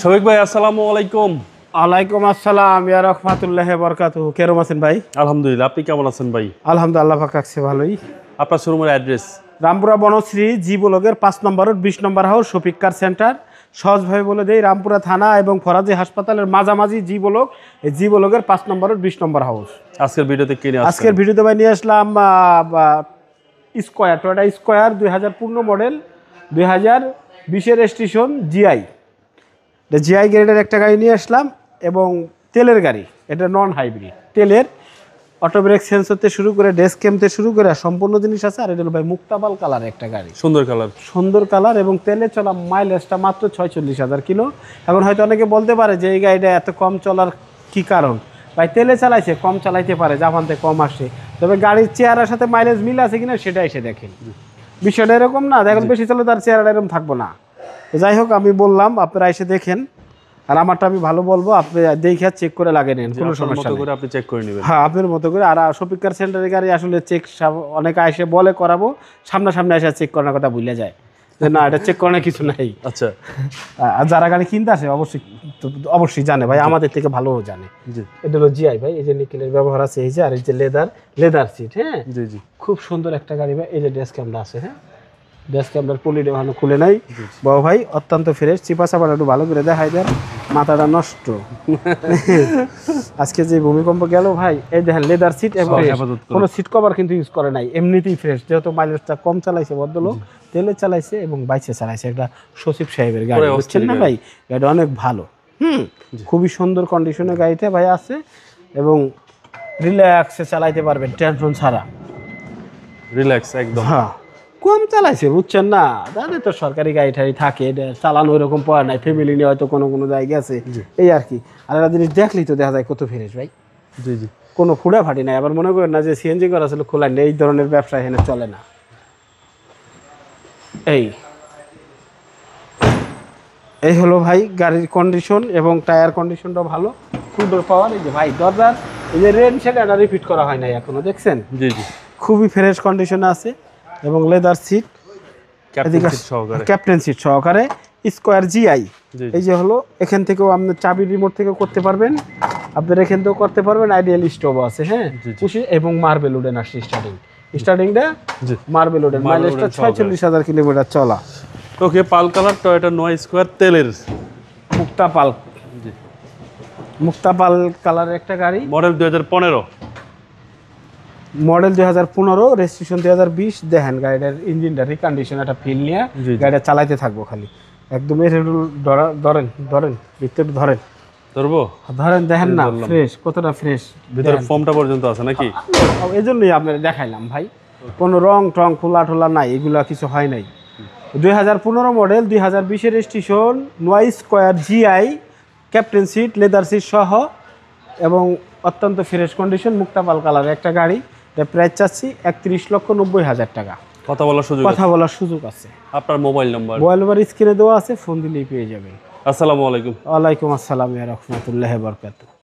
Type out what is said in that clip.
শফিক ভাই আসসালামু আলাইকুম। ওয়ালাইকুম আসসালাম ইয়া রাহমাতুল্লাহি ওয়া বারাকাতুহু। কেরম আছেন ভাই? আলহামদুলিল্লাহ, আপনি কেমন আছেন ভাই? আলহামদুলিল্লাহ পাক রাখছে ভালোই। আপনার শোরুমের অ্যাড্রেস? রামপুরা বনশ্রী জি ব্লকের 5 নম্বর রোড 20 নম্বর হাউস শফিক কার সেন্টার। সহজভাবে বলে দেই, রামপুরা থানা এবং ফরাজি হাসপাতালের মাঝামাঝি জি ব্লক। এই জি ব্লকের 5 নম্বর রোড 20 নম্বর হাউস। আজকের ভিডিওতে কি নিয়ে আসছেন? আজকের ভিডিওতে ভাই নিয়ে আসলাম square, Toyota square 2015 model, 2020 registration GI. GI গ্রেডের একটা গাড়ি নিয়ে আসলাম এবং তেলের গাড়ি, এটা নন হাইব্রিড তেলের। অটো ব্রেক সেন্সর থেকে শুরু করে ডেস্ক ক্যাম থেকে শুরু করে সম্পূর্ণ জিনিস আছে। আর এটা হলো ভাই মুক্তাপাল কালার একটা গাড়ি, সুন্দর কালার। সুন্দর কালার এবং তেলে চলা মাইলেজটা মাত্র 46,000 কিলো। এখন হয়তো অনেকে বলতে পারে যে এই গাড়িটা এত কম চলার কি কারণ? ভাই তেলে চালাইছে, কম চালাইতে পারে, জাপান থেকে কম আসে, তবে গাড়ির চেহারার সাথে মাইলেজ মিল আছে কিনা সেটা এসে দেখেন। বিষয়টা এরকম না, দেখেন বেশি চলে তার চেহারাটা এরকম থাকবো না। যাই হোক, আমি বললাম আপনারা এসে দেখেন, আর আমারটা আমি ভালো বলবো, আপনি দেখে চেক করে লাগিয়ে নেন, কোনো সমস্যা নেই। আপনি চেক করে নেবেন। হ্যাঁ, আপনার মতো করে। আর শফিক কার সেন্টারের গাড়ি আসলে চেক অনেকে এসে বলে করাবো, সামনাসামনি এসে চেক করার কথা ভুলে যায় যে না, এটা চেক করার কিছু নাই। আচ্ছা, আর যারা গাড়ি কিনতে আসে অবশ্যই জানে ভাই, আমাদের থেকে ভালো জানে। এটা হলো জিআই ভাই, এই যে নিকেলের ব্যবহার আছে, এই যে, আর এই যে লেদার সিট। হ্যাঁ জি জি, খুব সুন্দর একটা গাড়ি ভাই। এই যে ডেস্ক ক্যামেরা আছে, হ্যাঁ ডেস্ক ক্যামেরার পলিটা ভালো খুলে নাই বাবু ভাই, অত্যন্ত ফ্রেশ। চিপা চাপাটা একটু ভালো করে দেখাই দেন, মাথাটা নষ্ট। আজকে যে ভূমিকম্প গেল ভাই, এই দেখেন লেদার সিট এবং কোনো সিট কভার কিন্তু ইউজ করে নাই, এমনিতেই ফ্রেশ। যেহেতু মাইলেজটা কম চালাইছে ভদ্রলোক, তেলে চালাইছে এবং বাইচে চালাইছে। একটা সচিব সাহেবের গাড়ি, বুঝছেন না ভাই, গাড়িটা অনেক ভালো। খুবই সুন্দর কন্ডিশনের গাড়িতে ভাই আছে এবং রিল্যাক্সে চালাইতে পারবেন টেনশন ছাড়া। রিল্যাক্স একদম। হ্যাঁ, কম চালাইছে, বুঝছেন না, তাদের তো সরকারি গাড়ি ঠাড়ি থাকে, এটা চালানো ওইরকম পড়া নাই, ফ্যামিলি নিয়ে হয়তো কোনো কোনো জায়গায় আছে, এই আর কি। আর একটা জিনিস দেখলেই তো দেখা যায় কত ফ্রেশ ভাই। জি জি, কোনো ফুড়া ফাটি নাই। আবার মনে করেন না যে সিএনজি করা ছিল খোলা নেই, এই ধরনের ব্যবসা এখানে চলে না। এই হলো ভাই গাড়ির কন্ডিশন এবং টায়ার কন্ডিশনটাও ভালো, সুন্দর পাওয়ার। এই যে ভাই দরজার এই যে রেন, সেটা রিপিট করা হয় নাই এখনো, দেখছেন? জি জি, খুবই ফ্রেশ কন্ডিশনে আছে এবং লেদার সিট, ক্যাপ্টেন সিট সহকারে স্কয়ার জিআই। এই যে হলো, এখান থেকেও আপনি চাবি রিমোট থেকে করতে পারবেন, আপনার এখান থেকেও করতে পারবেন। আইডিয়াল স্টোভ আছে, হ্যাঁ খুশি, এবং মার্বেল উডেন আসছে স্টার্টিংটা মার্বেল উডেন। মাইলেজটা 46,000 কিলোমিটার চলা। ওকে, পাল কালার টয়োটা নোয়া স্কয়ার তেলের মুক্তাপাল কালারের একটা গাড়ি, মডেল 2015, মডেল 2015, রেজিস্ট্রেশন 2020। দেখেন গাড়িটার ইঞ্জিনটা রিকন্ডিশন, একটা ফিল নিয়ে গাড়িটা চালাইতে থাকবো খালি একদম। ধরেন ভিতরে ধরেন, দেখেন না ফ্রেশ, কতটা ফ্রেশ ভিতরে ফর্মটা পর্যন্ত আছে নাকি? এই জন্যই আপনার দেখাইলাম ভাই, কোনো রং টং খোলা ঠোলা নাই, এগুলা কিছু হয় নাই। 2015 model, 2020 registration, Noah square GI, captain seat, leather seat সহ এবং অত্যন্ত ফ্রেশ কন্ডিশন, মুক্তাপাল কালারের একটা গাড়ি। এটা প্রাইস চাচ্ছি 31,90,000 টাকা। কথা বলার সুযোগ আছে। আপনার মোবাইল নাম্বার স্ক্রিনে দেওয়া আছে, ফোন দিলেই পেয়ে যাবেন। আসসালামু আলাইকুম। ওয়ালাইকুম আসসালাম ওয়া রাহমাতুল্লাহি ওয়া বারাকাতুহু।